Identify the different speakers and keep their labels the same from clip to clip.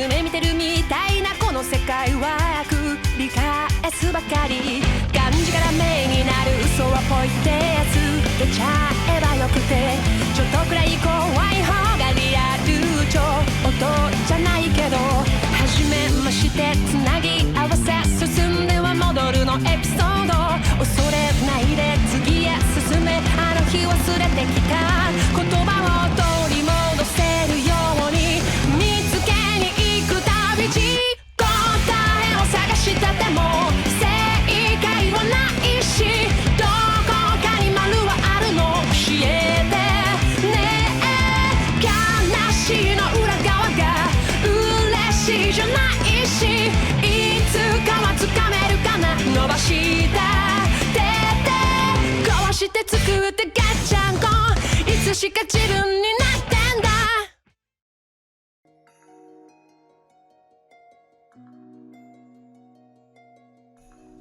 Speaker 1: 夢見てるみたいなこの世界は繰り返すばかり感じがダメになる嘘はポイってつけちゃえばよくてちょっとくらい怖い方がリアルちょっとじゃないけど初めましてつなぎ合わせ進んでは戻るのエピソード恐れないで次へ進めあの日忘れてきた言葉を取り戻せるように見つけに行く旅路答えを探してても正解はないしどこかに丸はあるの教えてねえ悲しいの裏側が嬉しいじゃないしいつかはつかめるかな伸ばした手でこうして作ってガッチャンコいつしか自分になってんだ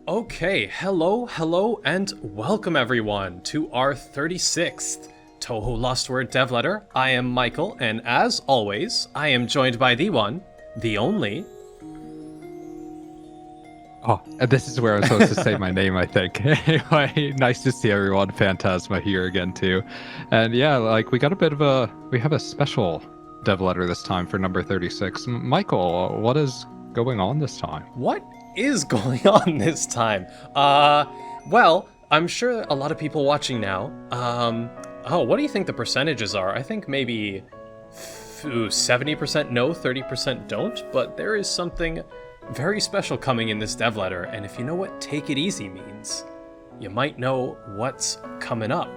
Speaker 2: Okay, hello, and welcome everyone to our 36th Touhou LostWord dev letter. I am Michael, and as always, I am joined by the one, the only...
Speaker 3: Oh, this is where I'm supposed to say my name, I think. Anyway, nice to see everyone. Phantasma here again, too. And yeah, like, we have a special dev letter this time for number 36. Michael, what is going on this time?
Speaker 2: What is going on this time? Well, I'm sure a lot of people watching now, what do you think the percentages are? I think maybe 70% no, 30% don't, but there is something very special coming in this dev letter, and if you know what take it easy means, you might know what's coming up.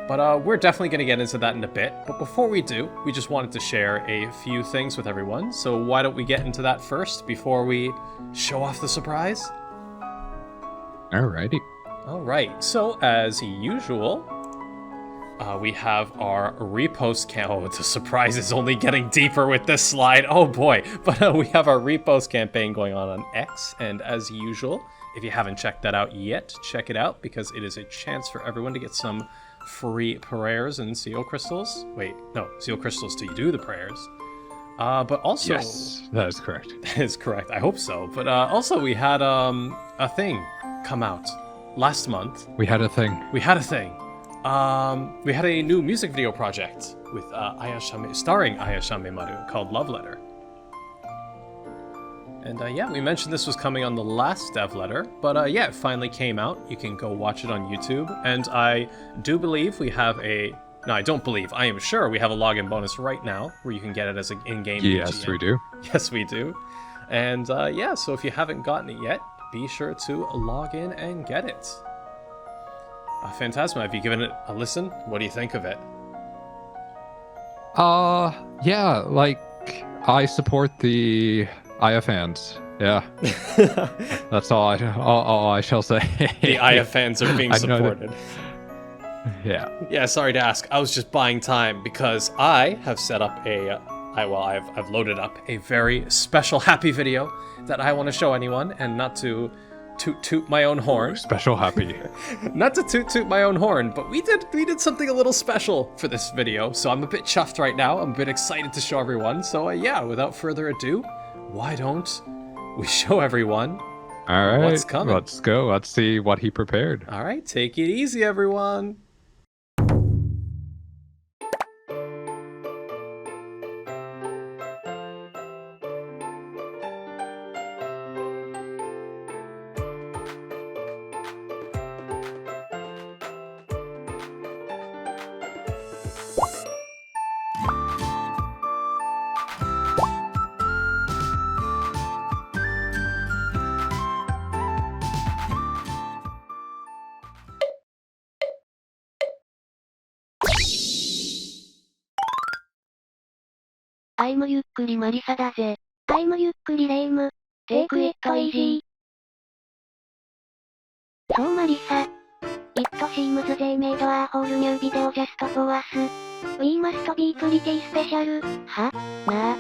Speaker 2: But we're definitely going to get into that in a bit, but before we do, we just wanted to share a few things with everyone, so why don't we get into that first before we show off the surprise?
Speaker 3: Alrighty.
Speaker 2: Alright, so as usual, we have our repost Oh, the surprise is only getting deeper with this slide. Oh boy. But we have our repost campaign going on X. And as usual, if you haven't checked that out yet, check it out because it is a chance for everyone to get some free prayers and seal crystals. Wait, no, seal crystals to do the prayers. But also...
Speaker 3: Yes, that is correct.
Speaker 2: That is correct. I hope so. But also we had a thing come out last month.
Speaker 3: We had a thing.
Speaker 2: We had a new music video project with starring Ayashame Maru called Love Letter. And yeah, we mentioned this was coming on the last dev letter, but yeah, it finally came out. You can go watch it on YouTube, and I do believe we have no, I don't believe, I am sure we have a login bonus right now, where you can get it as an in-game
Speaker 3: Yes,
Speaker 2: BGM.
Speaker 3: we do.
Speaker 2: Yes, we do. And yeah, so if you haven't gotten it yet, be sure to log in and get it. Phantasma, have you given it a listen? What do you think of it?
Speaker 3: Yeah, like, I support the Aya fans. Yeah. That's all I shall say.
Speaker 2: The Aya fans are being supported.
Speaker 3: Yeah.
Speaker 2: Yeah, sorry to ask. I was just buying time because I have set up I've loaded up a very special happy video that I want to show anyone, and not to toot my own horn.
Speaker 3: Special happy.
Speaker 2: Not to toot my own horn, but we did something a little special for this video, so I'm a bit chuffed right now. I'm a bit excited to show everyone. So yeah, without further ado, why don't we show everyone what's coming?
Speaker 3: Let's go. Let's see what he prepared.
Speaker 2: All right, take it easy, everyone.
Speaker 4: I'm Yukkuri Marisa だぜ。I'm Yukkuri Reimu. Take it easy. So Marisa. It seems they made a whole new video just for us. We must be pretty special. Ha? Nah.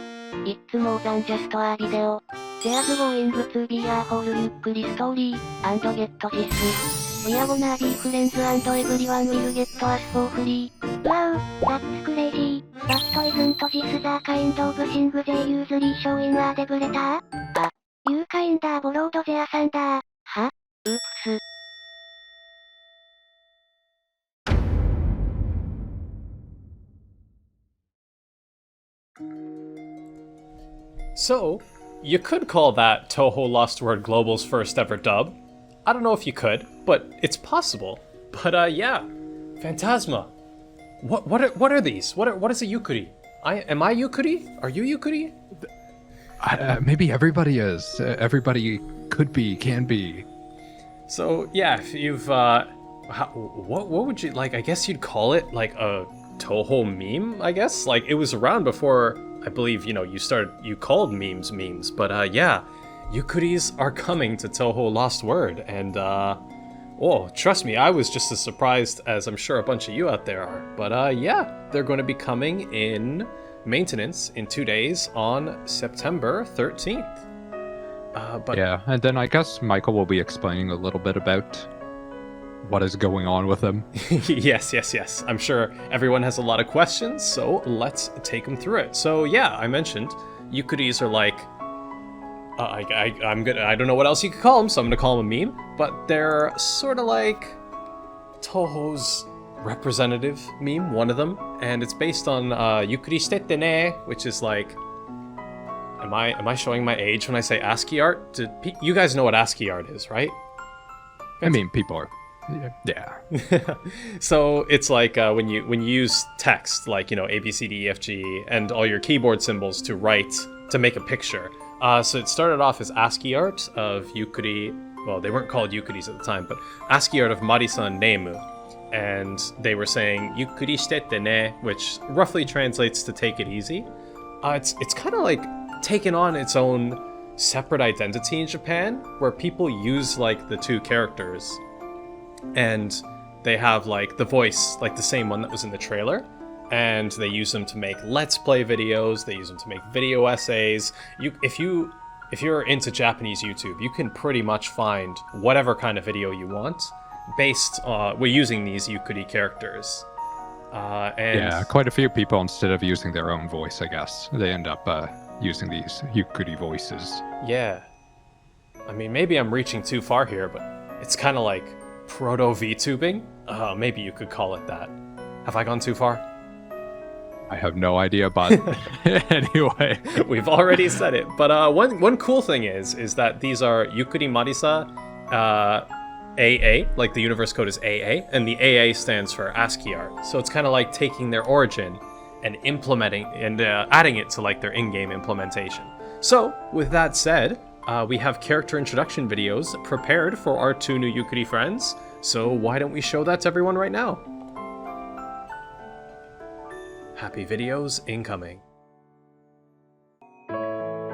Speaker 4: It's more than just a video. There's going to be a whole Yukkuri story, and get this. We are gonna be friends and everyone will get us for free. Wow, that's crazy. But isn't this the kind of thing they usually show in a dev letter? You kinda borrowed their thunder. Ha? Oops.
Speaker 2: So, you could call that Touhou LostWord Global's first ever dub. I don't know if you could, but it's possible. But yeah, Phantasma. What are these? What is a Yukkuri? Am I Yukkuri? Are you Yukkuri?
Speaker 3: Maybe everybody is. Everybody could be, can be.
Speaker 2: So yeah, if you've what would you like? I guess you'd call it like a Touhou meme. I guess like it was around before. I believe you called memes, but yeah, Yukkuris are coming to Touhou LostWord, and oh, trust me, I was just as surprised as I'm sure a bunch of you out there are. But yeah, they're going to be coming in maintenance in 2 days on September 13th. But
Speaker 3: yeah, and then I guess Michael will be explaining a little bit about what is going on with them.
Speaker 2: yes. I'm sure everyone has a lot of questions, so let's take them through it. So yeah, I mentioned Yukkuris are like, I don't know what else you could call them, so I'm gonna call them a meme, but they're sort of like Touhou's representative meme, one of them, and it's based on Yukkuri Story ne, which is like, am I showing my age when I say ASCII art? You guys know what ASCII art is, right?
Speaker 3: I mean, people are. Yeah.
Speaker 2: So it's like when you use text, like A, B, C, D, E, F, G, and all your keyboard symbols to make a picture. So it started off as ASCII art of Yukkuri. Well, they weren't called Yukkuris at the time, but ASCII art of Marisa and Reimu. And they were saying Yukkuri Story ne, which roughly translates to take it easy. It's kind of like taken on its own separate identity in Japan, where people use like the two characters. And they have like the voice, like the same one that was in the trailer, and they use them to make Let's Play videos. They use them to make video essays. If you're into Japanese YouTube, you can pretty much find whatever kind of video you want based on we're using these Yukkuri characters. And
Speaker 3: yeah, quite a few people, instead of using their own voice, I guess, they end up using these Yukkuri voices.
Speaker 2: Yeah, I mean, maybe I'm reaching too far here, but it's kind of like proto-VTubing? Maybe you could call it that. Have I gone too far?
Speaker 3: I have no idea, but anyway.
Speaker 2: We've already said it. But one cool thing is that these are Yukkuri Marisa AA, like the universe code is AA, and the AA stands for ASCII art. So it's kind of like taking their origin and implementing and adding it to like their in-game implementation. So with that said, we have character introduction videos prepared for our 2 new Yukkuri friends, so why don't we show that to everyone right now? Happy videos incoming.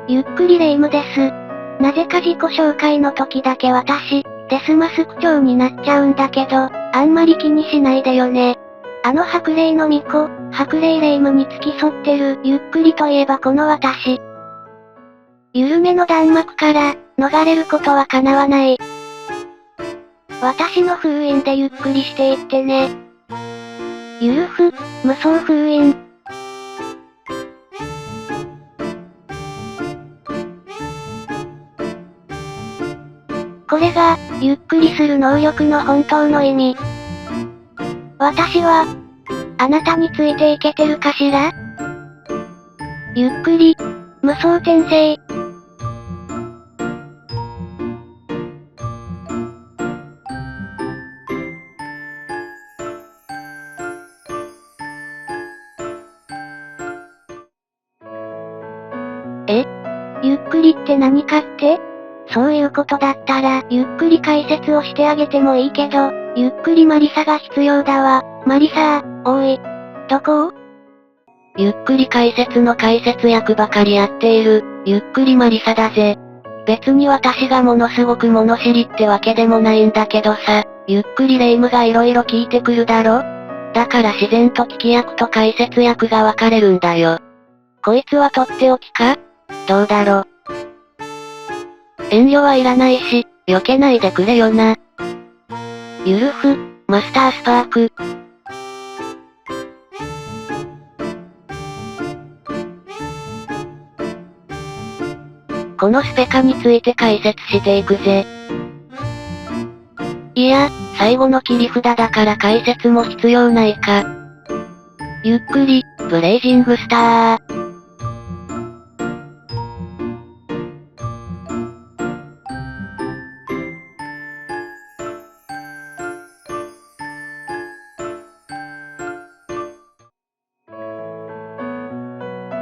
Speaker 4: ゆっくりレイムです。なぜか自己紹介の時だけ私、デスマス区長になっちゃうんだけど、あんまり気にしないでよね。白霊の巫女、白霊レイムに付き添ってるゆっくりといえばこの私。緩めの弾幕から逃れることは叶わない。私の封印でゆっくりしていってね。ゆるふ、無双封印。これが、ゆっくりする能力の本当の意味。私は、あなたについていけてるかしら？ゆっくり、無双転生。ゆっくりって何かって？そういうことだったら、ゆっくり解説をしてあげてもいいけど、ゆっくりマリサが必要だわ。マリサー、おい。どこ？ゆっくり解説の解説役ばかりやっている、ゆっくりマリサだぜ。別に私がものすごく物知りってわけでもないんだけどさ、ゆっくりレイムが色々聞いてくるだろ？だから自然と聞き役と解説役が分かれるんだよ。こいつはとっておきか？どうだろ？遠慮はいらないし、避けないでくれよな。ゆるふ、マスタースパーク。このスペカについて解説していくぜ。いや、最後の切り札だから解説も必要ないか。ゆっくり、ブレイジングスター。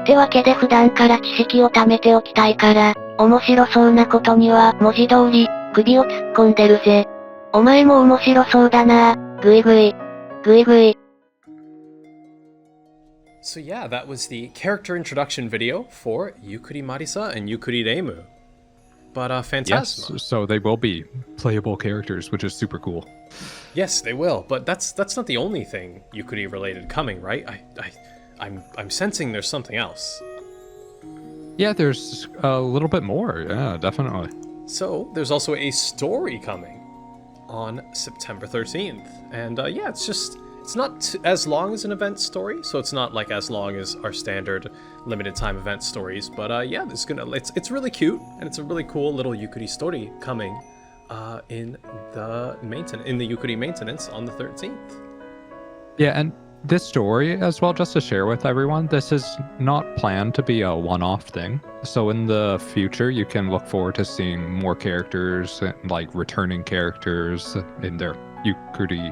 Speaker 4: ってわけで普段から知識を貯めておきたいから、面白そうなことには文字通り、首を突っ込んでるぜ。お前も面白そうだな、ぐいぐい。ぐいぐい。
Speaker 2: So yeah, that was the character introduction video for Yukkuri Marisa and Yukkuri Reimu. But Phantasma.
Speaker 3: Yes, so they will be playable characters, which is super cool.
Speaker 2: Yes, they will, but that's not the only thing Yukkuri related coming, right? I'm sensing there's something else.
Speaker 3: Yeah, there's a little bit more. Yeah, definitely.
Speaker 2: So there's also a story coming on September 13th. And yeah, it's not as long as an event story, so it's not like as long as our standard limited time event stories. But yeah, it's really cute, and it's a really cool little Yukkuri story coming in the Yukkuri maintenance on the 13th.
Speaker 3: Yeah, and this story as well, just to share with everyone, this is not planned to be a one-off thing. So in the future, you can look forward to seeing more characters, like returning characters in their Yukkuri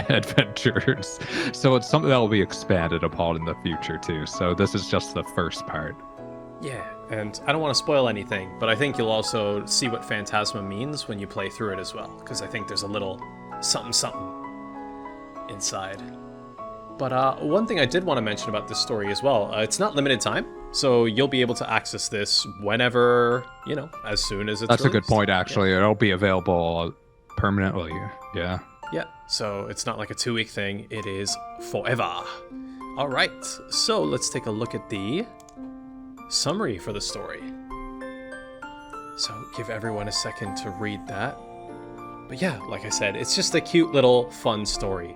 Speaker 3: adventures. So it's something that will be expanded upon in the future too. So this is just the first part.
Speaker 2: Yeah, and I don't want to spoil anything, but I think you'll also see what Phantasma means when you play through it as well, because I think there's a little something inside. But one thing I did want to mention about this story as well, it's not limited time, so you'll be able to access this whenever, as soon as it's
Speaker 3: That's
Speaker 2: released.
Speaker 3: A good point, actually. Yeah. It'll be available permanently, yeah.
Speaker 2: Yeah, so it's not like a 2-week thing, it is forever. Alright, so let's take a look at the summary for the story. So give everyone a second to read that. But yeah, like I said, it's just a cute little fun story.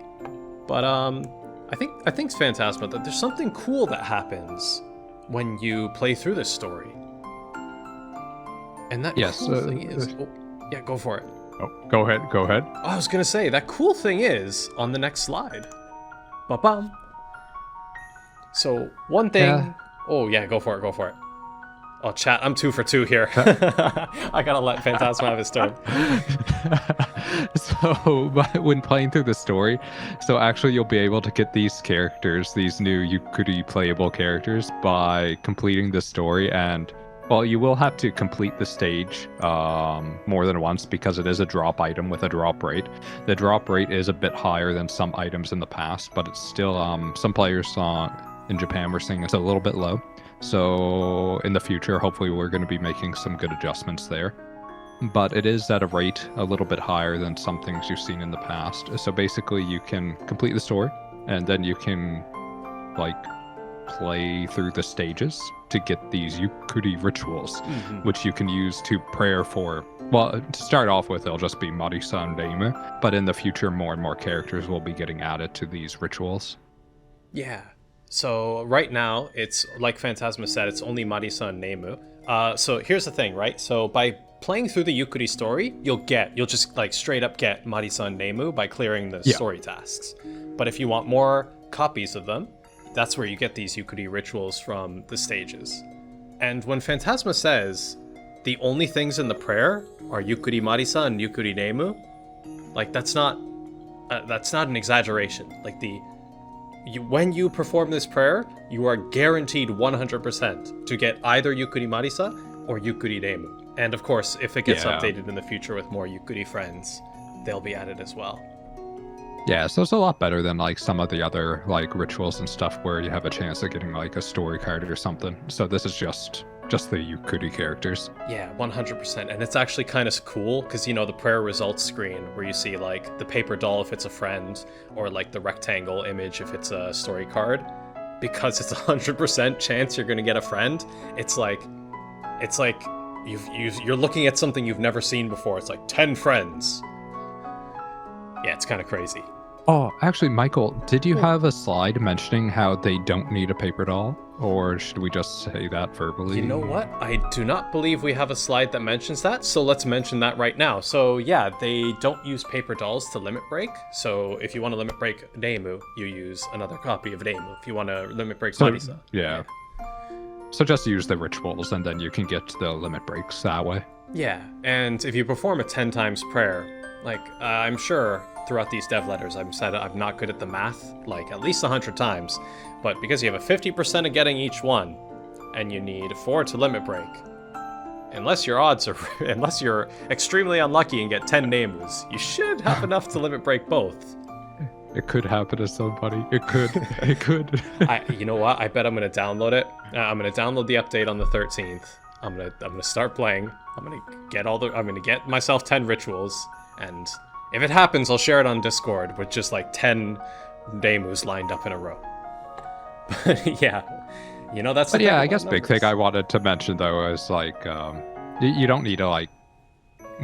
Speaker 2: But I think it's Phantasma that there's something cool that happens when you play through this story. And that cool thing is... yeah, go for it.
Speaker 3: Oh, go ahead.
Speaker 2: Oh, I was gonna say, that cool thing is on the next slide. Ba-bam. So, one thing... Yeah. Oh, yeah, go for it. Oh, chat, I'm 2 for 2 here. I gotta let Phantasma have his turn.
Speaker 3: So, when playing through the story, so actually you'll be able to get these characters, these new Yukkuri playable characters, by completing the story. And, well, you will have to complete the stage more than once because it is a drop item with a drop rate. The drop rate is a bit higher than some items in the past, but it's still, some players in Japan were saying it's a little bit low. So in the future, hopefully we're going to be making some good adjustments there. But it is at a rate a little bit higher than some things you've seen in the past. So basically you can complete the story and then you can play through the stages to get these Yukkuri rituals, which you can use to prayer for. Well, to start off with, it'll just be Marisa and Reimu, but in the future more and more characters will be getting added to these rituals.
Speaker 2: Yeah. So right now, it's like Phantasma said, it's only Marisa and Reimu. So here's the thing, right? So by playing through the Yukkuri story, you'll just straight up get Marisa and Reimu by clearing the story tasks. But if you want more copies of them, that's where you get these Yukkuri rituals from the stages. And when Phantasma says the only things in the prayer are Yukkuri Marisa and Yukkuri Reimu, that's not an exaggeration. When you perform this prayer, you are guaranteed 100% to get either Yukkuri Marisa or Yukkuri Reimu. And of course, if it gets updated in the future with more Yukkuri Friends, they'll be added as well.
Speaker 3: Yeah, so it's a lot better than some of the other rituals and stuff where you have a chance of getting a story card or something. So this is just the Yukkuri characters.
Speaker 2: Yeah, 100%. And it's actually kind of cool because, the prayer results screen where you see the paper doll if it's a friend or the rectangle image if it's a story card. Because it's 100% chance you're going to get a friend. It's like you're looking at something you've never seen before. It's 10 friends. Yeah, it's kind of crazy.
Speaker 3: Oh, actually, Michael, did you have a slide mentioning how they don't need a paper doll? Or should we just say that verbally?
Speaker 2: You know what? I do not believe we have a slide that mentions that, so let's mention that right now. So yeah, they don't use paper dolls to limit break. So if you want to limit break Reimu, you use another copy of Reimu. If you want to limit break Marisa.
Speaker 3: Yeah. So just use the rituals and then you can get the limit breaks that way.
Speaker 2: Yeah, and if you perform a 10 times prayer, like I'm sure throughout these dev letters I've said I'm not good at the math, like at least 100 times, but because you have a 50% of getting each one, and you need 4 to limit break, unless your odds are, unless you're extremely unlucky and get 10 Neimus, you should have enough to limit break both.
Speaker 3: It could happen to somebody. It could. It could.
Speaker 2: You know what? I bet I'm gonna download it. I'm gonna download the update on the 13th. I'm gonna start playing. I'm gonna get myself 10 rituals, and if it happens, I'll share it on Discord with just like 10 Neimus lined up in a row. But yeah, you know, that's.
Speaker 3: But yeah, I guess big thing I wanted to mention though is like, you don't need to like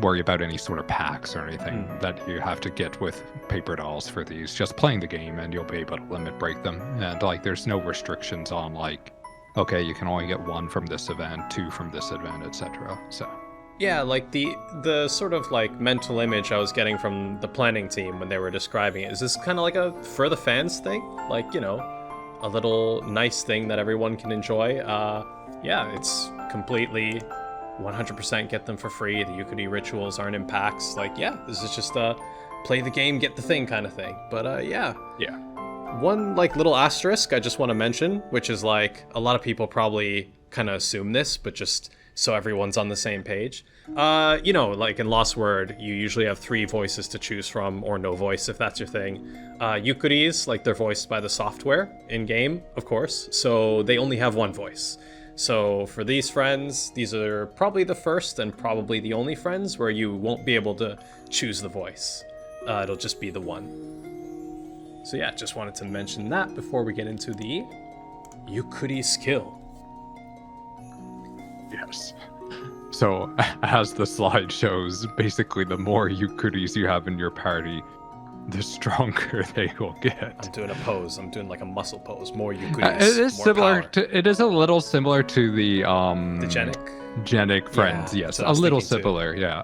Speaker 3: worry about any sort of packs or anything that you have to get with paper dolls for these. Just playing the game and you'll be able to limit break them, and like there's no restrictions on like, okay, you can only get 1 from this event, 2 from this event, etc. So.
Speaker 2: Yeah, like the sort of like mental image I was getting from the planning team when they were describing it is this kind of like a for the fans thing, like, you know, a little nice thing that everyone can enjoy. Yeah, it's completely 100% get them for free. The Yukkuri rituals aren't in packs. Like, yeah, this is just a play the game, get the thing kind of thing. But yeah. One like little asterisk I just want to mention, which is like a lot of people probably kind of assume this, but just so everyone's on the same page. You know, like in LostWord, you usually have 3 voices to choose from, or no voice if that's your thing. Yukkuris, like they're voiced by the software in-game, of course, so they only have 1 voice. So for these friends, these are probably the first and probably the only friends where you won't be able to choose the voice. It'll just be the one. So yeah, just wanted to mention that before we get into the Yukkuri skill.
Speaker 3: Yes. So, as the slide shows, basically the more Yukkuris you have in your party, the stronger they will get.
Speaker 2: I'm doing a pose. I'm doing like a muscle pose. More Yukkuris,
Speaker 3: it is
Speaker 2: more
Speaker 3: similar
Speaker 2: power.
Speaker 3: to. It is a little similar to the
Speaker 2: Genic
Speaker 3: friends.
Speaker 2: Yeah,
Speaker 3: yes,
Speaker 2: so
Speaker 3: a little similar. Too. Yeah.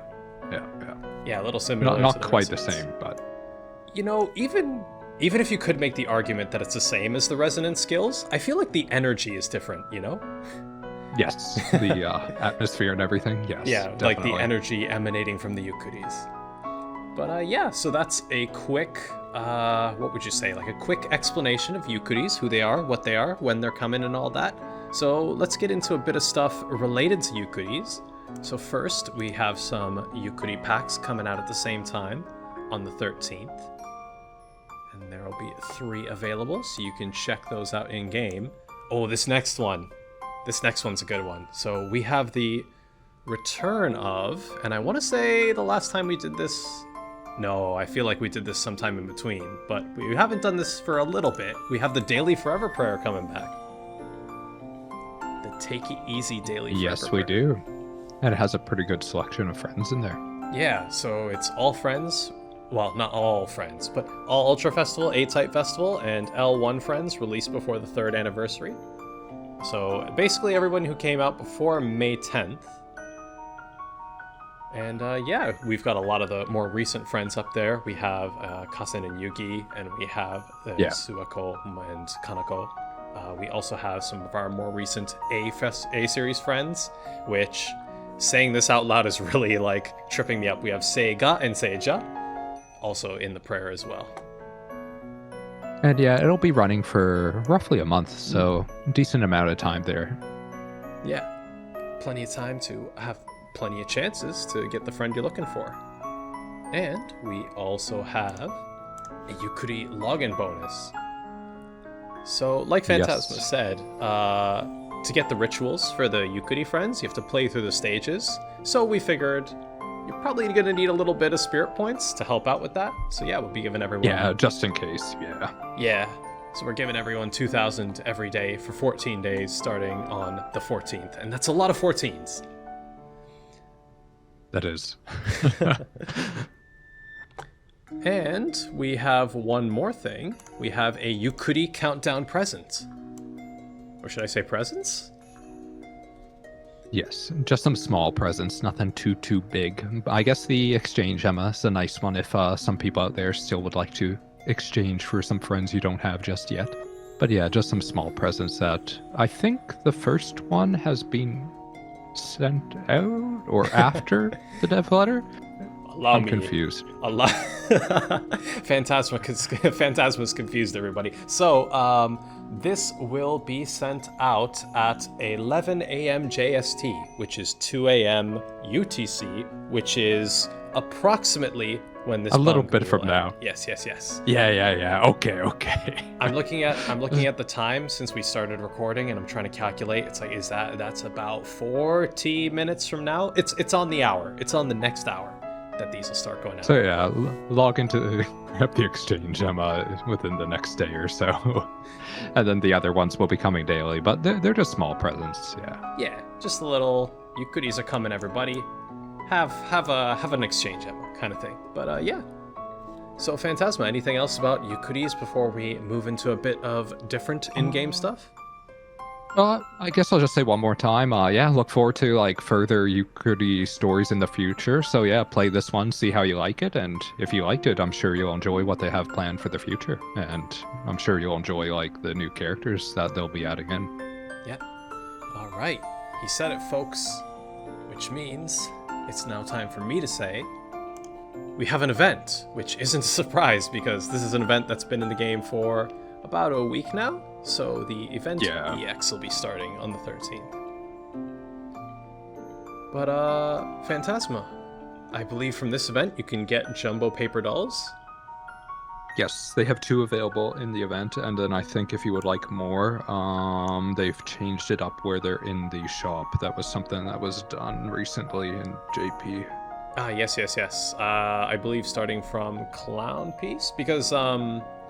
Speaker 2: Yeah, a little similar.
Speaker 3: Not quite the same, but
Speaker 2: you know, even if you could make the argument that it's the same as the resonance skills, I feel like the energy is different. You know.
Speaker 3: Yes, the atmosphere and everything. Yes.
Speaker 2: Yeah,
Speaker 3: definitely.
Speaker 2: like the energy emanating from the Yukkuris. But yeah, so that's a quick, what would you say? Like a quick explanation of Yukkuris, who they are, what they are, when they're coming and all that. So let's get into a bit of stuff related to Yukkuris. So first, we have some Yukkuri packs coming out at the same time on the 13th. And there will be 3 available, so you can check those out in-game. Oh, this next one's a good one. So we have the return of, and I want to say the last time we did this, no, I feel like we did this sometime in between, but we haven't done this for a little bit. We have the Daily Forever Prayer coming back. The Take It Easy Daily Forever
Speaker 3: Yes,
Speaker 2: Prayer.
Speaker 3: we do. And it has a pretty good selection of friends in there.
Speaker 2: Yeah, so it's all friends. Well, not all friends, but all Ultra Festival, A-Type Festival, and L1 friends released before the 3rd anniversary. So basically everyone who came out before May 10th. And yeah, we've got a lot of the more recent friends up there. We have Kasen and Yugi, and we have Suako and Kanako. We also have some of our more recent A-series friends, which saying this out loud is really like tripping me up. We have Seiga and Seija, also in the prayer as well.
Speaker 3: And yeah, it'll be running for roughly a month, so decent amount of time there.
Speaker 2: Yeah, plenty of time to have plenty of chances to get the friend you're looking for. And we also have a Yukkuri login bonus. So, like Phantasma said, to get the rituals for the Yukkuri friends, you have to play through the stages. So we figured you're probably going to need a little bit of spirit points to help out with that. So yeah, we'll be giving everyone...
Speaker 3: Yeah, just in case, yeah.
Speaker 2: Yeah, so we're giving everyone 2,000 every day for 14 days starting on the 14th. And that's a lot of 14s.
Speaker 3: That is.
Speaker 2: And we have one more thing. We have a Yukkuri countdown present. Or should I say presents?
Speaker 3: Yes, just some small presents, nothing too big. I guess the exchange Ema is a nice one if some people out there still would like to exchange for some friends you don't have just yet. But yeah, just some small presents that I think the first one has been sent out or after the dev letter. I'm confused.
Speaker 2: Phantasma's confused everybody. So, this will be sent out at 11 a.m. JST, which is 2 a.m. UTC, which is approximately when this
Speaker 3: a little
Speaker 2: manga
Speaker 3: bit from
Speaker 2: will
Speaker 3: now.
Speaker 2: end. Yes.
Speaker 3: Yeah. Okay.
Speaker 2: I'm looking at the time since we started recording, and I'm trying to calculate. It's like, that's about 40 minutes from now? It's on the hour. It's on the next hour that these will start going out.
Speaker 3: So yeah, log into grab the exchange Ema within the next day or so, and then the other ones will be coming daily. But they're just small presents.
Speaker 2: Yeah, just a little Yukkuris are coming, everybody. Have an exchange Ema kind of thing. But yeah. So Phantasma, anything else about Yukkuris before we move into a bit of different in-game stuff?
Speaker 3: I guess I'll just say one more time. Yeah, look forward to like further Yukkuri stories in the future. So yeah, play this one, see how you like it, and if you liked it, I'm sure you'll enjoy what they have planned for the future, and I'm sure you'll enjoy like the new characters that they'll be adding in.
Speaker 2: Yeah. All right. He said it, folks, which means it's now time for me to say we have an event, which isn't a surprise because this is an event that's been in the game for about a week now. So the event EX will be starting on the 13th. But Phantasma, I believe from this event you can get jumbo paper dolls.
Speaker 3: Yes, they have 2 available in the event, and then I think if you would like more, they've changed it up where they're in the shop. That was something that was done recently in JP.
Speaker 2: Yes. I believe starting from Clown Piece, because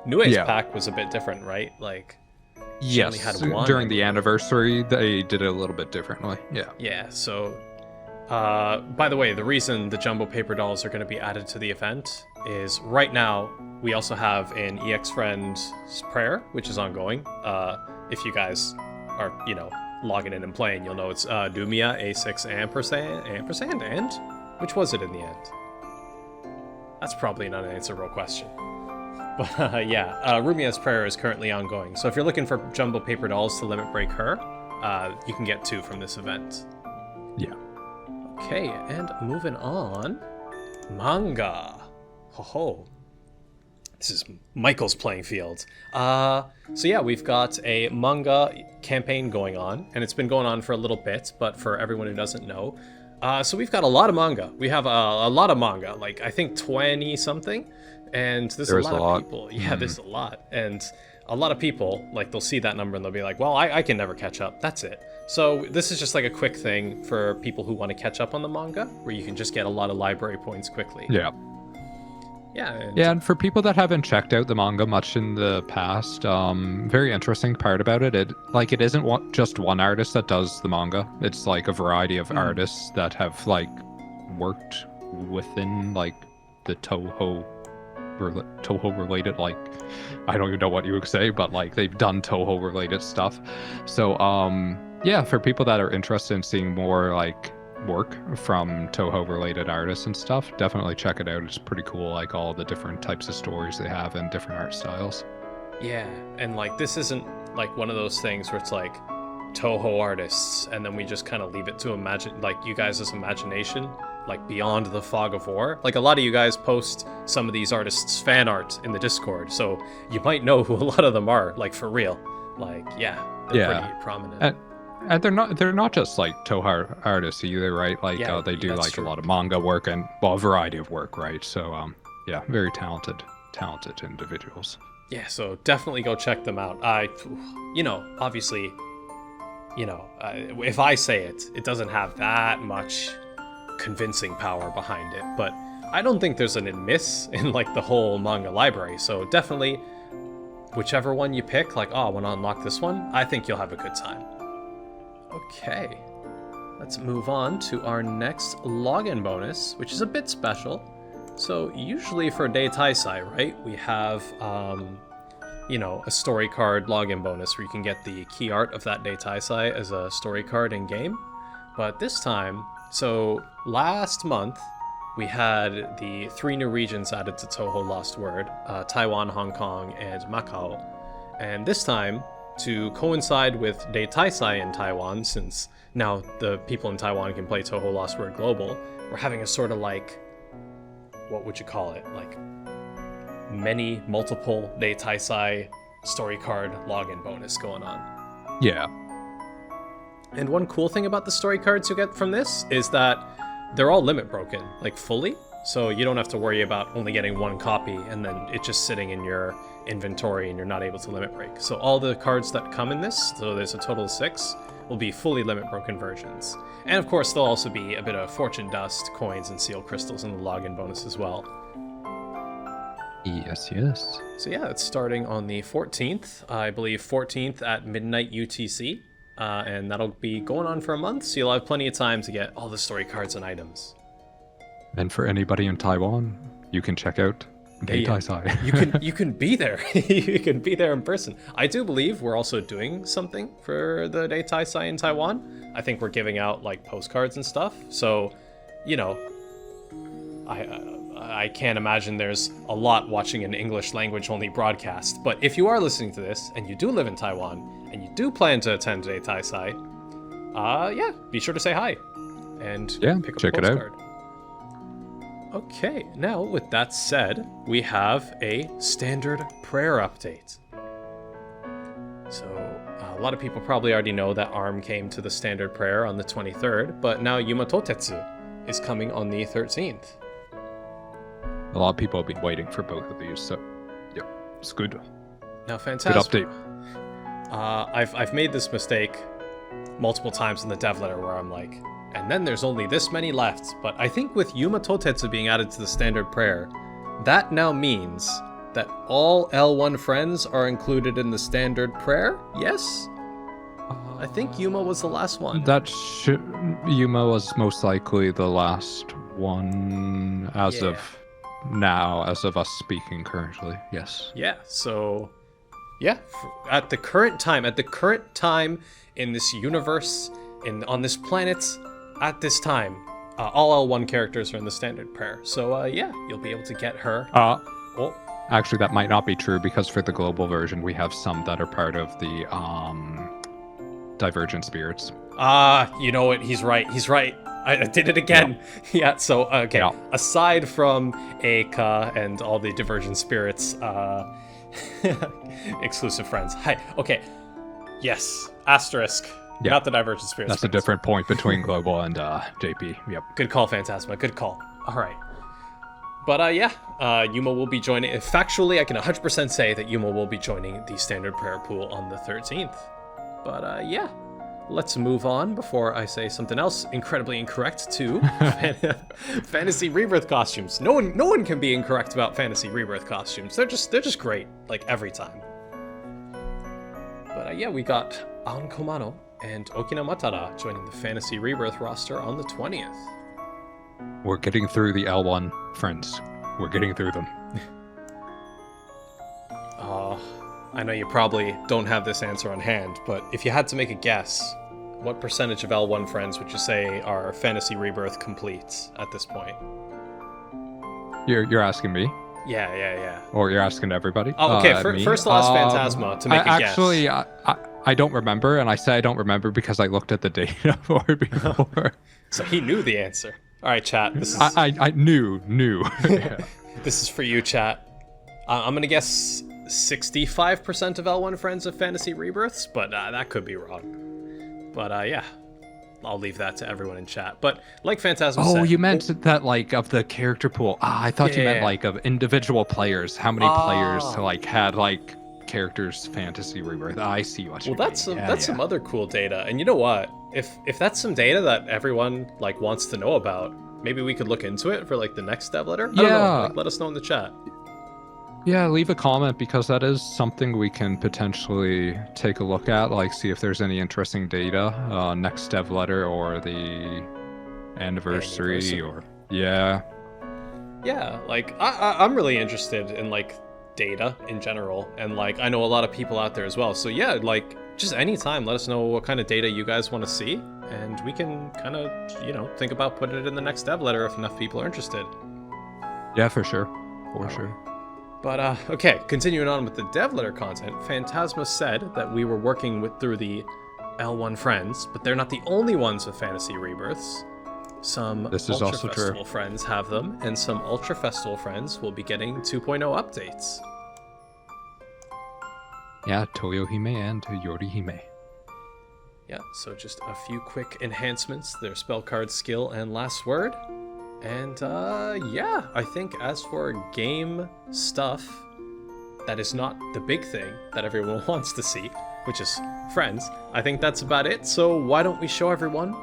Speaker 2: Nue's pack was a bit different, right? Like, she only had one.
Speaker 3: During the anniversary, they did it a little bit differently.
Speaker 2: Yeah, so by the way, the reason the jumbo paper dolls are going to be added to the event is right now we also have an EX Friend's prayer, which is ongoing. If you guys are, logging in and playing, you'll know it's Dumia A6 ampersand, and which was it in the end? That's probably not an answerable question. But Rumia's prayer is currently ongoing. So if you're looking for jumbo paper dolls to limit break her, you can get 2 from this event.
Speaker 3: Yeah.
Speaker 2: Okay, and moving on, manga. Ho. This is Michael's playing field. So yeah, we've got a manga campaign going on, and it's been going on for a little bit, but for everyone who doesn't know, so we've got a lot of manga. We have a lot of manga, like I think 20 something. And there's a lot of people. Yeah, there's a lot. And a lot of people, like, they'll see that number and they'll be like, well, I can never catch up. That's it. So this is just like a quick thing for people who want to catch up on the manga, where you can just get a lot of library points quickly.
Speaker 3: Yeah. And for people that haven't checked out the manga much in the past, very interesting part about it, it isn't just one artist that does the manga. It's like a variety of artists that have like worked within like the Touhou related, like, I don't even know what you would say, but like they've done Touhou related stuff. So for people that are interested in seeing more like work from Touhou related artists and stuff, definitely check it out. It's pretty cool, like all the different types of stories they have and different art styles.
Speaker 2: Yeah, and like this isn't like one of those things where it's like Touhou artists and then we just kind of leave it to imagine, like you guys' imagination, like beyond the fog of war. Like a lot of you guys post some of these artists' fan art in the Discord, so you might know who a lot of them are, like for real. Like, they're pretty prominent.
Speaker 3: And they're not just like Touhou artists either, right? Like they do like true. A lot of manga work and a variety of work, right? So very talented individuals.
Speaker 2: Yeah, so definitely go check them out. Obviously, if I say it, it doesn't have that much convincing power behind it, but I don't think there's an miss in like the whole manga library. So definitely, whichever one you pick, like, I want to unlock this one, I think you'll have a good time. Okay, let's move on to our next login bonus, which is a bit special. So usually for Reitaisai, right, we have, a story card login bonus where you can get the key art of that Reitaisai as a story card in game. But this time, so last month, we had the 3 new regions added to Touhou LostWord, Taiwan, Hong Kong, and Macau. And this time, to coincide with Reitaisai in Taiwan, since now the people in Taiwan can play Touhou LostWord Global, we're having a sort of like, what would you call it? Like multiple Reitaisai story card login bonus going on.
Speaker 3: Yeah.
Speaker 2: And one cool thing about the story cards you get from this is that they're all limit broken, like fully. So you don't have to worry about only getting 1 copy and then it just sitting in your inventory and you're not able to limit break. So all the cards that come in this, so there's a total of 6, will be fully limit broken versions. And of course there'll also be a bit of fortune dust, coins, and seal crystals in the login bonus as well.
Speaker 3: Yes.
Speaker 2: So yeah, it's starting on the 14th, I believe 14th at midnight UTC. And that'll be going on for a month, so you'll have plenty of time to get all the story cards and items.
Speaker 3: And for anybody in Taiwan, you can check out Reitaisai.
Speaker 2: You can be there. You can be there in person. I do believe we're also doing something for the Reitaisai in Taiwan. I think we're giving out like postcards and stuff. So, I can't imagine there's a lot watching an English language only broadcast. But if you are listening to this and you do live in Taiwan and you do plan to attend Reitaisai, be sure to say hi and pick up
Speaker 3: check
Speaker 2: a
Speaker 3: it out.
Speaker 2: postcard. Okay, now with that said, we have a standard prayer update. So a lot of people probably already know that ARM came to the standard prayer on the 23rd, but now Yuma Totetsu is coming on the 13th.
Speaker 3: A lot of people have been waiting for both of these, so yeah, it's good.
Speaker 2: Now, fantastic.
Speaker 3: Good update.
Speaker 2: I've made this mistake multiple times in the dev letter where I'm like, and then there's only this many left. But I think with Yuma Totetsu being added to the standard prayer, that now means that all L1 friends are included in the standard prayer? Yes? I think Yuma was the last one.
Speaker 3: Yuma was most likely the last one as of now, as of us speaking currently. Yes.
Speaker 2: Yeah, so at the current time in this universe, on this planet, at this time, all L1 characters are in the standard prayer. So you'll be able to get her.
Speaker 3: Actually, that might not be true because for the global version, we have some that are part of the Divergent Spirits.
Speaker 2: You know what? He's right. I did it again. Yeah, so, okay. Yeah. Aside from Eika and all the Divergent Spirits, exclusive friends. Hi. Okay. Yes. Asterisk. Yeah. Not the Divergent Spirits.
Speaker 3: That's friends. A different point between global and JP. Yep.
Speaker 2: Good call, Phantasma. Good call. All right. But Yuma will be joining. Factually, I can 100% say that Yuma will be joining the standard prayer pool on the 13th. But let's move on before I say something else incredibly incorrect to fantasy rebirth costumes. No one can be incorrect about fantasy rebirth costumes. They're just great, like every time. But we got Aon Komano and Okina Matara joining the fantasy rebirth roster on the 20th.
Speaker 3: We're getting through the L1 friends. We're getting through them.
Speaker 2: I know you probably don't have this answer on hand, but if you had to make a guess, what percentage of L1 friends would you say are fantasy rebirth complete at this point?
Speaker 3: You're asking me?
Speaker 2: Yeah.
Speaker 3: Or you're asking everybody?
Speaker 2: Oh, okay. First, last Phantasma to make a guess.
Speaker 3: Actually, I don't remember, and I say I don't remember because I looked at the data for it before.
Speaker 2: So he knew the answer. All right, chat. This is...
Speaker 3: I knew.
Speaker 2: This is for you, chat. I'm gonna guess 65% of L1 friends have fantasy rebirths, but that could be wrong. But I'll leave that to everyone in chat. But like Phantasm said...
Speaker 3: Oh, you meant that like of the character pool. I thought you meant like of individual players. How many players had like characters fantasy rebirth? I see what you mean.
Speaker 2: Well, that's some other cool data. And you know what? If that's some data that everyone like wants to know about, maybe we could look into it for like the next dev letter. I don't know. Like, let us know in the chat.
Speaker 3: Yeah, leave a comment because that is something we can potentially take a look at, like see if there's any interesting data, next dev letter or the anniversary. or
Speaker 2: Yeah, like, I'm really interested in, like, data in general, and, like, I know a lot of people out there as well. So yeah, like, just anytime, let us know what kind of data you guys want to see, and we can kind of, you know, think about putting it in the next dev letter if enough people are interested.
Speaker 3: Yeah, for sure. For sure.
Speaker 2: But, okay, continuing on with the dev letter content, Phantasma said that we were working through the L1 friends, but they're not the only ones with Fantasy Rebirths. Some Ultra Festival friends have them, and some Ultra Festival friends will be getting 2.0 updates.
Speaker 3: Yeah, Toyohime and Yorihime.
Speaker 2: Yeah, so just a few quick enhancements, their spell card skill and last word. And yeah, I think as for game stuff, that is not the big thing that everyone wants to see, which is friends. I think that's about it, so why don't we show everyone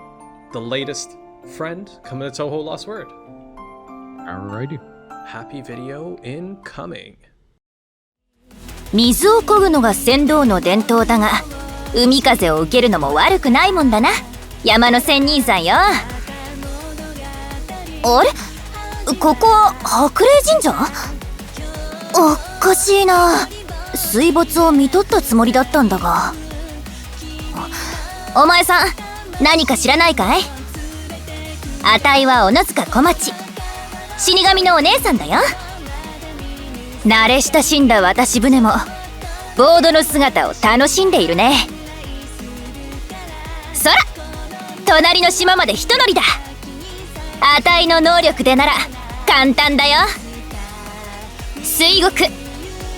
Speaker 2: the latest friend coming to Touhou LostWord.
Speaker 3: Alrighty.
Speaker 2: Happy video incoming.
Speaker 5: 水を漕ぐのが船頭の伝統だが、海風を受けるのも悪くないもんだな。山の仙人さんよ。あれ？ここは白麗神社？おかしいな。水没を見とったつもりだったんだが。お前さん、何か知らないかい？あたいは小野塚小町、死神のお姉さんだよ。慣れ親しんだ渡し船もボードの姿を楽しんでいるね。そら、隣の島まで一乗りだ。あたいの能力でなら簡単だよ。水獄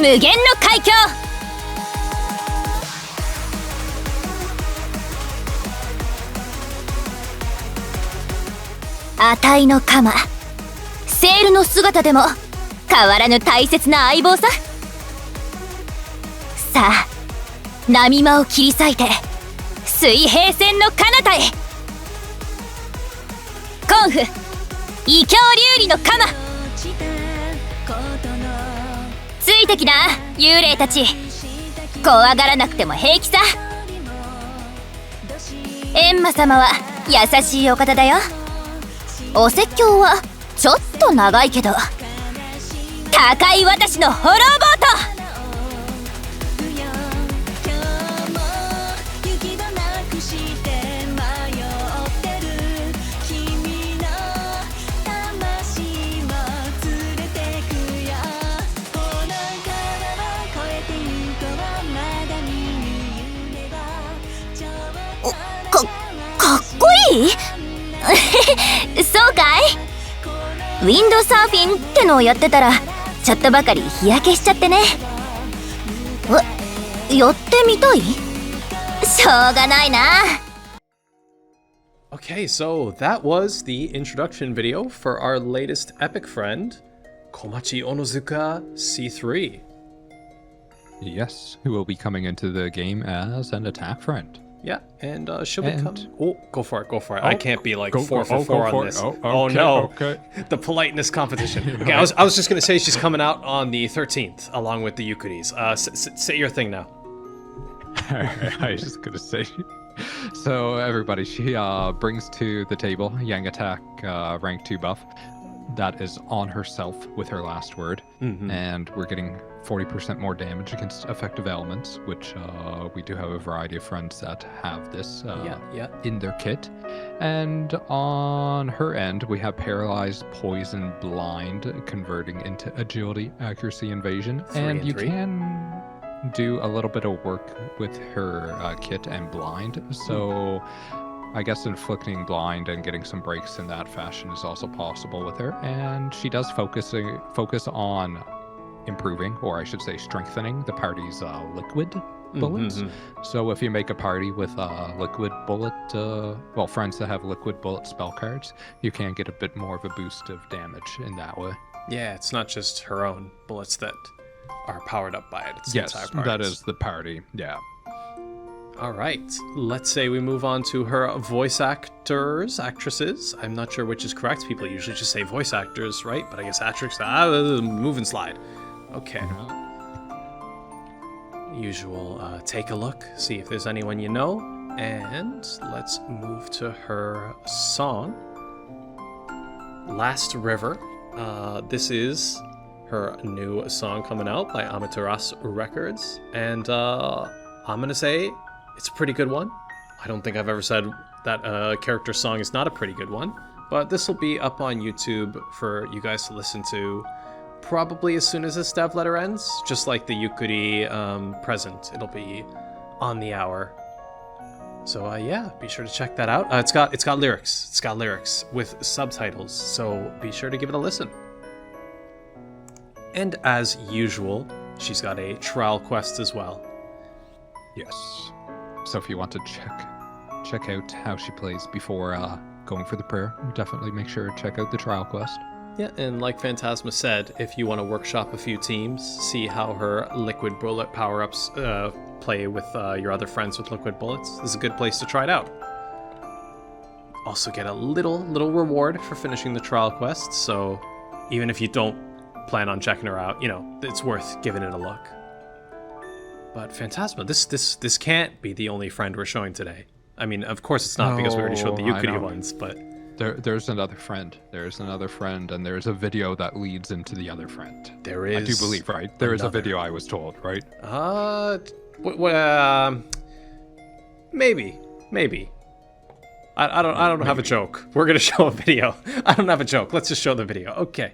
Speaker 5: 無限の海峡。あたいの鎌、セールの姿でも変わらぬ大切な相棒さ。さあ、波間を切り裂いて水平線の彼方へ。コンフ異教流理の鎌、ついてきな幽霊たち。怖がらなくても平気さ。閻魔様は優しいお方だよ。お説教はちょっと長いけど、高い私のホローボート。かっこいいそうかい。ウィンドサーフィンってのをやってたらちょっとばかり日焼けしちゃってね。やってみたい？しょうがないな。
Speaker 2: Okay, so that was the introduction video for our latest epic friend, Komachi Onozuka C3.
Speaker 3: Yes, who will be coming into the game as an attack friend.
Speaker 2: Yeah, and she'll be coming. Oh, go for it, go for it.
Speaker 3: Oh,
Speaker 2: I can't be like
Speaker 3: go
Speaker 2: 4 for 4 on this.
Speaker 3: Okay,
Speaker 2: Oh no,
Speaker 3: okay.
Speaker 2: The politeness competition. Okay, I was just gonna say she's coming out on the 13th along with the Yukkuris. Say your thing now.
Speaker 3: I was just gonna say. So everybody, she brings to the table Yang Attack rank 2 buff. That is on herself with her last word. And we're getting 40% more damage against effective elements, which we do have a variety of friends that have this in their kit. And on her end, we have Paralyzed, Poison, Blind, converting into Agility, Accuracy, Invasion. And you can do a little bit of work with her kit and Blind. So I guess inflicting blind and getting some breaks in that fashion is also possible with her. And she does focus on improving, or I should say strengthening, the party's liquid bullets. So if you make a party with liquid bullet, friends that have liquid bullet spell cards, you can get a bit more of a boost of damage in that way.
Speaker 2: Yeah, it's not just her own bullets that are powered up by it. It's
Speaker 3: yes,
Speaker 2: the entire party.
Speaker 3: That is the party, yeah.
Speaker 2: All right, let's say we move on to her voice actresses. I'm not sure which is correct. People usually just say voice actors, right? But I guess actress, move and slide. Okay. Usual, take a look, see if there's anyone you know. And let's move to her song, Last River. This is her new song coming out by Amaterasu Records, and I'm gonna say it's a pretty good one. I don't think I've ever said that a character song is not a pretty good one, but this will be up on YouTube for you guys to listen to probably as soon as this dev letter ends, just like the Yukkuri present. It'll be on the hour. So yeah, be sure to check that out. It's got lyrics. It's got lyrics with subtitles, so be sure to give it a listen. And as usual, she's got a trial quest as well.
Speaker 3: Yes. So if you want to check out how she plays before going for the prayer, definitely make sure to check out the trial quest.
Speaker 2: Yeah, and like Phantasma said, if you want to workshop a few teams, see how her liquid bullet power-ups play with your other friends with liquid bullets, this is a good place to try it out. Also get a little reward for finishing the trial quest, so even if you don't plan on checking her out, you know, it's worth giving it a look. But Phantasma, this can't be the only friend we're showing today. I mean, of course it's not, because we already showed the Yukkuri ones, but...
Speaker 3: There's another friend. There's another friend, and there's a video that leads into the other friend.
Speaker 2: There is.
Speaker 3: I do believe, right? There is a video, I was told, right?
Speaker 2: Maybe. I don't have a joke. We're gonna show a video. I don't have a joke. Let's just show the video. Okay.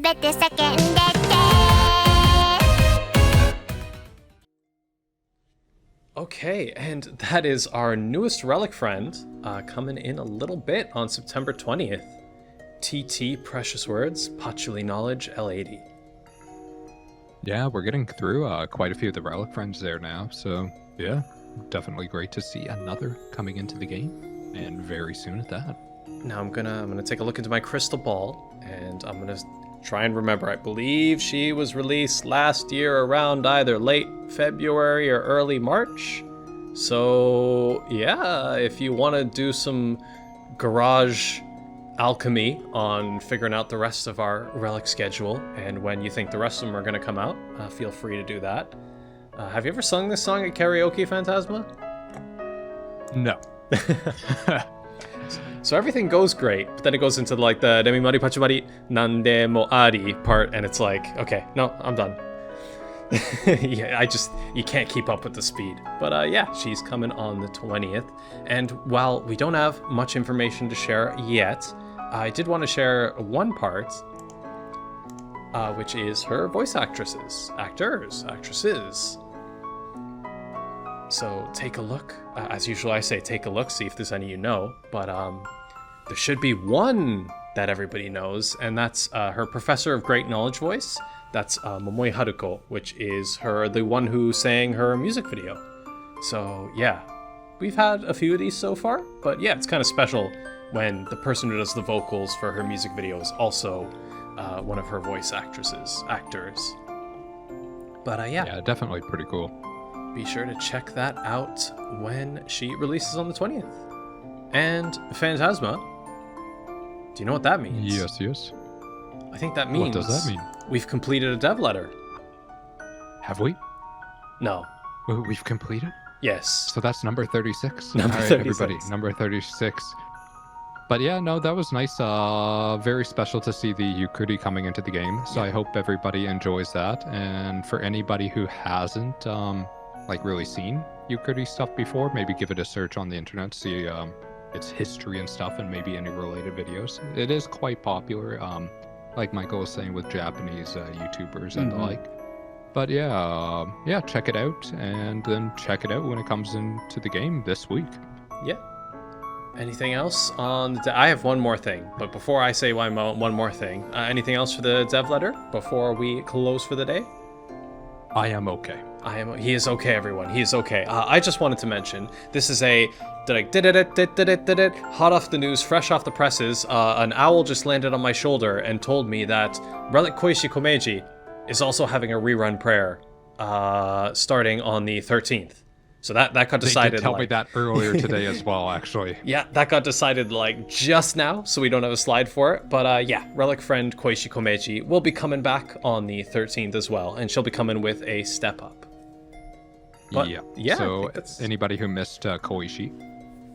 Speaker 5: べて叫んでて
Speaker 2: Okay, and that is our newest relic friend, coming in a little bit on September 20th. TT Precious Words, Patchouli Knowledge, L80.
Speaker 3: Yeah, we're getting through quite a few of the relic friends there now, so yeah, definitely great to see another coming into the game, and very soon at that.
Speaker 2: Now I'm gonna take a look into my crystal ball, and I'm gonna try and remember. I believe she was released last year around either late February or early March. So yeah, if you want to do some garage alchemy on figuring out the rest of our relic schedule and when you think the rest of them are going to come out, feel free to do that. Have you ever sung this song at karaoke, Phantasma?
Speaker 3: No.
Speaker 2: So everything goes great, but then it goes into like the Nemimari Pachumari Nande Mo Ari part, and it's like, okay, no, I'm done. Yeah, you can't keep up with the speed. But yeah, she's coming on the 20th. And while we don't have much information to share yet, I did want to share one part, which is her voice actresses. So take a look. As usual, I say take a look, see if there's any you know. But there should be one that everybody knows, and that's her Professor of Great Knowledge voice. That's Momoi Haruko, which is the one who sang her music video. So yeah, we've had a few of these so far, but yeah, it's kind of special when the person who does the vocals for her music video is also one of her voice actors. But
Speaker 3: yeah, definitely pretty cool.
Speaker 2: Be sure to check that out when she releases on the 20th. And Phantasma, do you know what that means?
Speaker 3: Yes.
Speaker 2: I think that means...
Speaker 3: What does that mean?
Speaker 2: We've completed a dev letter.
Speaker 3: Have we?
Speaker 2: No.
Speaker 3: We've completed?
Speaker 2: Yes.
Speaker 3: So that's number 36?
Speaker 2: Number
Speaker 3: All right,
Speaker 2: 36.
Speaker 3: everybody, number 36. But yeah, no, that was nice. Very special to see the Yukkuri coming into the game. So I hope everybody enjoys that. And for anybody who hasn't really seen Yukkuri stuff before, maybe give it a search on the internet, see its history and stuff, and maybe any related videos. It is quite popular. like Michael was saying with Japanese YouTubers and the like. But yeah, check it out, and then check it out when it comes into the game this week.
Speaker 2: Yeah. Anything else on I have one more thing, but before I say one more thing, anything else for the dev letter before we close for the day?
Speaker 3: I am okay.
Speaker 2: He is okay, everyone. He is okay. I just wanted to mention, this is a hot off the news, fresh off the presses. An owl just landed on my shoulder and told me that Relic Koishi Komeiji is also having a rerun prayer starting on the 13th. So that got decided.
Speaker 3: They did tell me that earlier today as well, actually.
Speaker 2: Yeah, that got decided like just now, so we don't have a slide for it. But yeah, Relic friend Koishi Komeiji will be coming back on the 13th as well, and she'll be coming with a step up. But, yeah.
Speaker 3: So anybody who missed Koishi,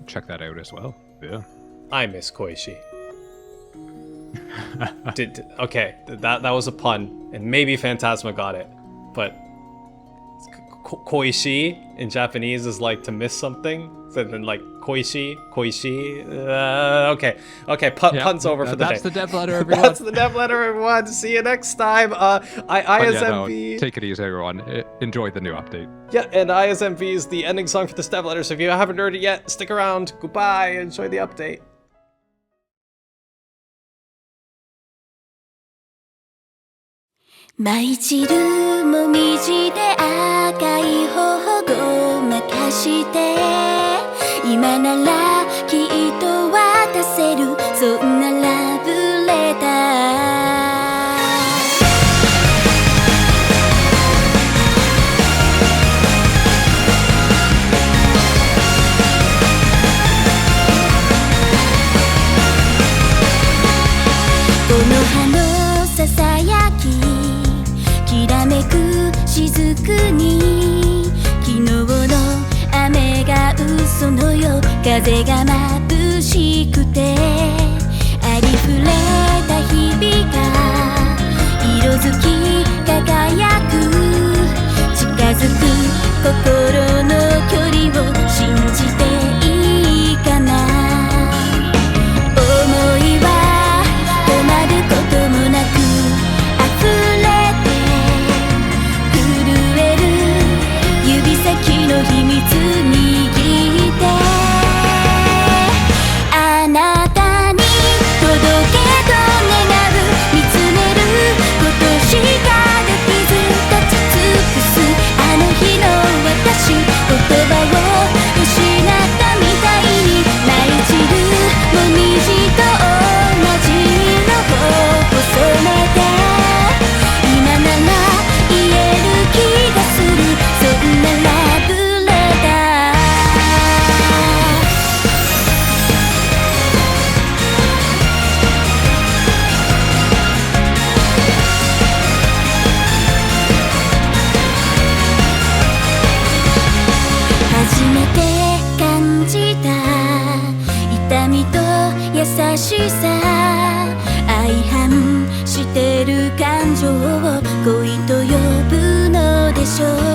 Speaker 3: check that out as well. Yeah.
Speaker 2: I miss Koishi. Okay, that was a pun, and maybe Phantasma got it, but koishi in Japanese is like to miss something. So then like koishi. Okay. Puns over for the day.
Speaker 3: That's the dev letter, everyone.
Speaker 2: That's the dev letter, everyone. See you next time. ISMV.
Speaker 3: Take it easy, everyone. Enjoy the new update.
Speaker 2: Yeah, and ISMV is the ending song for this dev letter. So if you haven't heard it yet, stick around. Goodbye. Enjoy the update.
Speaker 1: 舞い散るもみじで赤い頬ごまかして今ならきっと渡せるそんなラブレターこの葉のささやききらめく雫に昨日の雨が嘘のよ風が眩しくてありふれた日々が色づき輝く近づく心の距離を信じていいかな思いは止まることもなく溢れて震える指先の秘密握ってあなたに届けと願う見つめることしかできず立ち尽くすあの日の私言葉を失ったみたいに舞い散るもみじと同じ色を染めて今なら言える気がするそんなラブレター初めて感じた痛みと優しさ相反してる感情を恋と呼ぶのでしょう